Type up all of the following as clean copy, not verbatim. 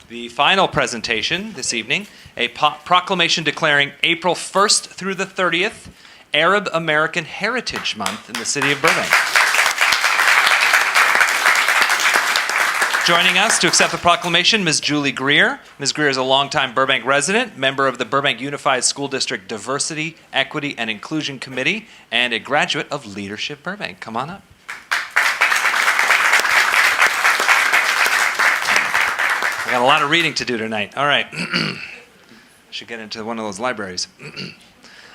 The final presentation this evening, a proclamation declaring April 1st through the 30th, Arab American Heritage Month in the city of Burbank. Joining us to accept the proclamation, Ms. Julie Grair. Ms. Grair is a longtime Burbank resident, member of the Burbank Unified School District Diversity, Equity, and Inclusion Committee, and a graduate of Leadership Burbank. Come on up. I got a lot of reading to do tonight. All right. Should get into one of those libraries.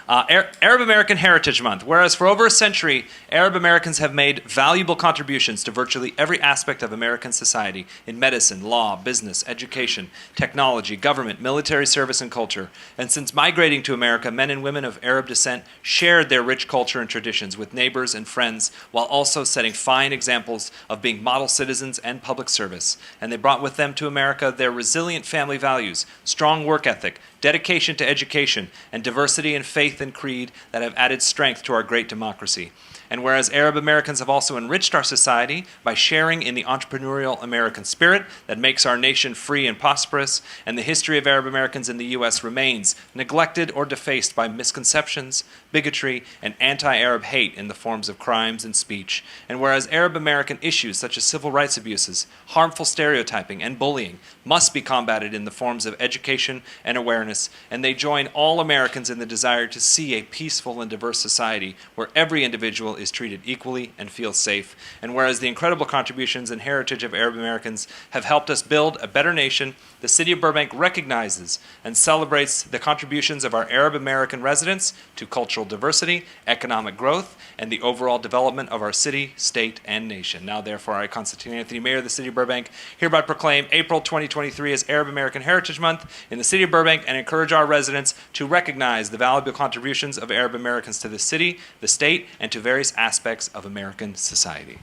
Arab American Heritage Month. Whereas for over a century, Arab Americans have made valuable contributions to virtually every aspect of American society in medicine, law, business, education, technology, government, military service, and culture. And since migrating to America, men and women of Arab descent shared their rich culture and traditions with neighbors and friends while also setting fine examples of being model citizens and public service. And they brought with them to America their resilient family values, strong work ethic, dedication to education, and diversity in faith and creed that have added strength to our great democracy. And whereas Arab Americans have also enriched our society by sharing in the entrepreneurial American spirit that makes our nation free and prosperous, and the history of Arab Americans in the U.S. remains neglected or defaced by misconceptions, bigotry, and anti-Arab hate in the forms of crimes and speech. And whereas Arab American issues such as civil rights abuses, harmful stereotyping, and bullying must be combated in the forms of education and awareness, and they join all Americans in the desire to see a peaceful and diverse society where every individual is treated equally and feels safe. And whereas the incredible contributions and heritage of Arab Americans have helped us build a better nation, the city of Burbank recognizes and celebrates the contributions of our Arab American residents to cultural diversity, economic growth, and the overall development of our city, state, and nation. Now, therefore, I, Constantine Anthony, Mayor of the city of Burbank, hereby proclaim April 2023 as Arab American Heritage Month in the city of Burbank and encourage our residents to recognize the valuable contributions of Arab Americans to the city, the state, and to various aspects of American society.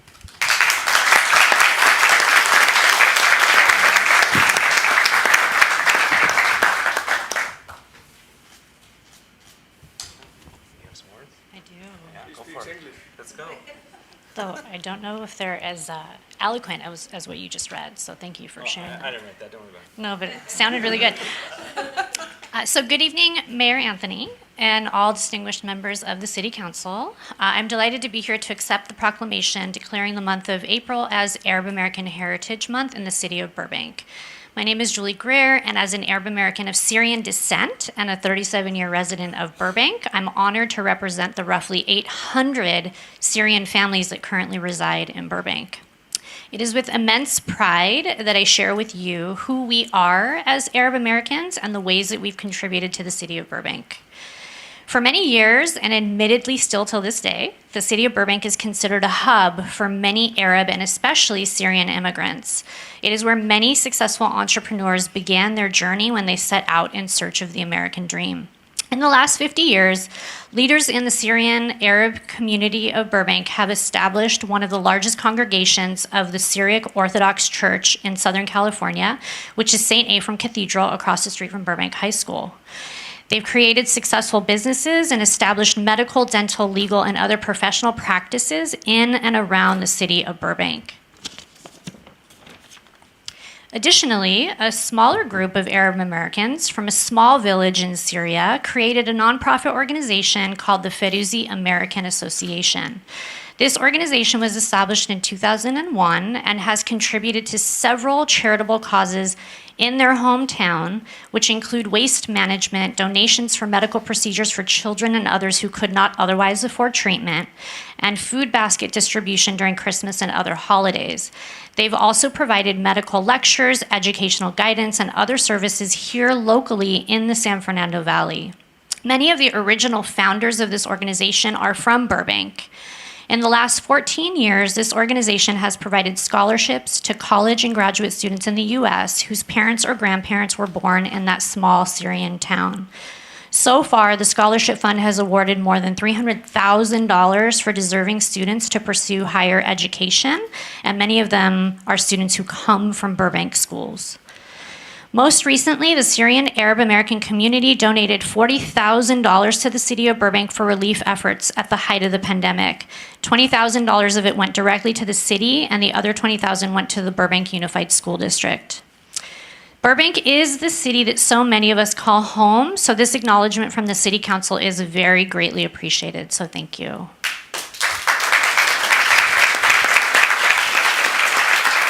Let's go. Though I don't know if they're as eloquent as what you just read, so thank you for sharing that. I didn't write that, don't worry about it. No, but it sounded really good. So good evening, Mayor Anthony, and all distinguished members of the City Council. I'm delighted to be here to accept the proclamation declaring the month of April as Arab American Heritage Month in the city of Burbank. My name is Julie Grair, and as an Arab American of Syrian descent and a 37-year resident of Burbank, I'm honored to represent the roughly 800 Syrian families that currently reside in Burbank. It is with immense pride that I share with you who we are as Arab Americans and the ways that we've contributed to the city of Burbank. For many years, and admittedly still till this day, the city of Burbank is considered a hub for many Arab and especially Syrian immigrants. It is where many successful entrepreneurs began their journey when they set out in search of the American dream. In the last 50 years, leaders in the Syrian Arab community of Burbank have established one of the largest congregations of the Syriac Orthodox Church in Southern California, which is St. Ephraim Cathedral across the street from Burbank High School. They've created successful businesses and established medical, dental, legal, and other professional practices in and around the city of Burbank. Additionally, a smaller group of Arab Americans from a small village in Syria created a nonprofit organization called the Fairouzah American Association. This organization was established in 2001 and has contributed to several charitable causes in their hometown, which include waste management, donations for medical procedures for children and others who could not otherwise afford treatment, and food basket distribution during Christmas and other holidays. They've also provided medical lectures, educational guidance, and other services here locally in the San Fernando Valley. Many of the original founders of this organization are from Burbank. In the last 14 years, this organization has provided scholarships to college and graduate students in the U.S. whose parents or grandparents were born in that small Syrian town. So far, the scholarship fund has awarded more than $300,000 for deserving students to pursue higher education, and many of them are students who come from Burbank schools. Most recently, the Syrian Arab American community donated $40,000 to the city of Burbank for relief efforts at the height of the pandemic. $20,000 of it went directly to the city, and the other $20,000 went to the Burbank Unified School District. Burbank is the city that so many of us call home, so this acknowledgement from the City Council is very greatly appreciated, so thank you.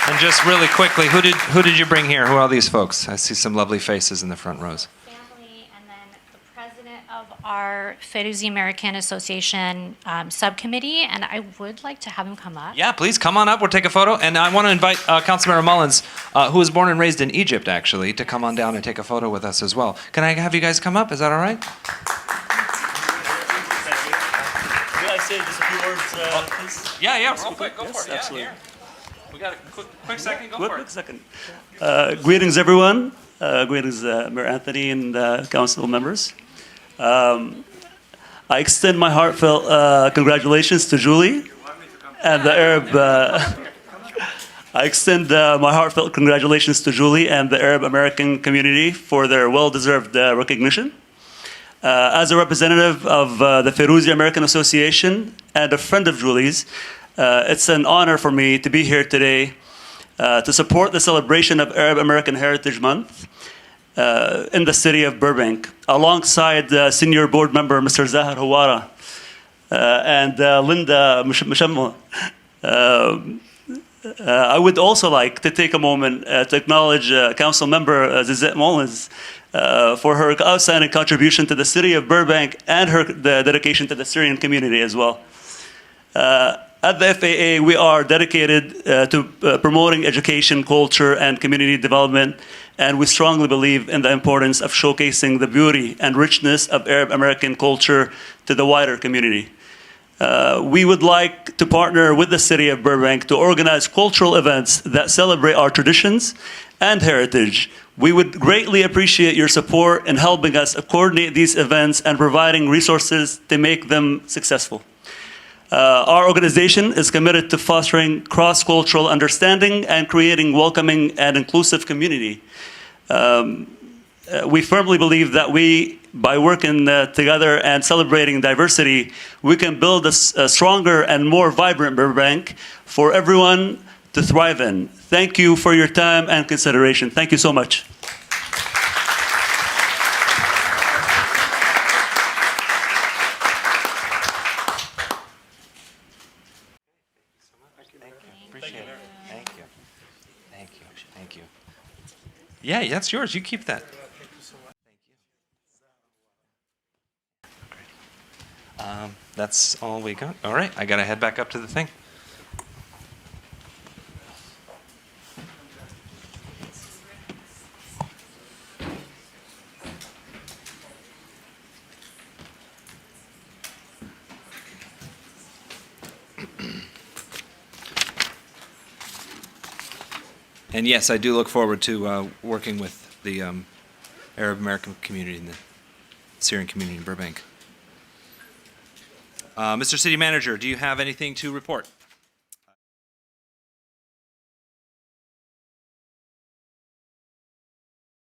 And just really quickly, who did you bring here? Who are these folks? I see some lovely faces in the front rows. Family, and then the president of our Fairouzah American Association subcommittee, and I would like to have him come up. Yeah, please come on up. We'll take a photo. And I want to invite Councilmember Mullins, who was born and raised in Egypt, actually, to come on down and take a photo with us as well. Can I have you guys come up? Is that all right? May I say just a few words, please? Yeah, real quick. Go Yes, for it. absolutely. Yeah, here. We got a quick second. Go for Quick it. second. Greetings, everyone. Greetings, Mayor Anthony and council members. I extend my heartfelt congratulations to Julie and the Arab. I extend my heartfelt congratulations to Julie and the Arab American community for their well-deserved recognition. As a representative of the Fairouzah American Association and a friend of Julie's, it's an honor for me to be here today to support the celebration of Arab American Heritage Month in the city of Burbank, alongside senior board member Mr. Zahar Hawara and Linda Mushamma. I would also like to take a moment to acknowledge Council Member Zizet Mullins for her outstanding contribution to the city of Burbank and the dedication to the Syrian community as well. At the FAA, we are dedicated to promoting education, culture, and community development, and we strongly believe in the importance of showcasing the beauty and richness of Arab American culture to the wider community. We would like to partner with the city of Burbank to organize cultural events that celebrate our traditions and heritage. We would greatly appreciate your support in helping us coordinate these events and providing resources to make them successful. Our organization is committed to fostering cross-cultural understanding and creating welcoming and inclusive community. We firmly believe that by working together and celebrating diversity, we can build a stronger and more vibrant Burbank for everyone to thrive in. Thank you for your time and consideration. Thank you so much. Thank you. Yeah, that's yours. You keep that. That's all we got. All right, I gotta head back up to the thing. And yes, I do look forward to working with the Arab American community and the Syrian community in Burbank. Mr. City Manager, do you have anything to report?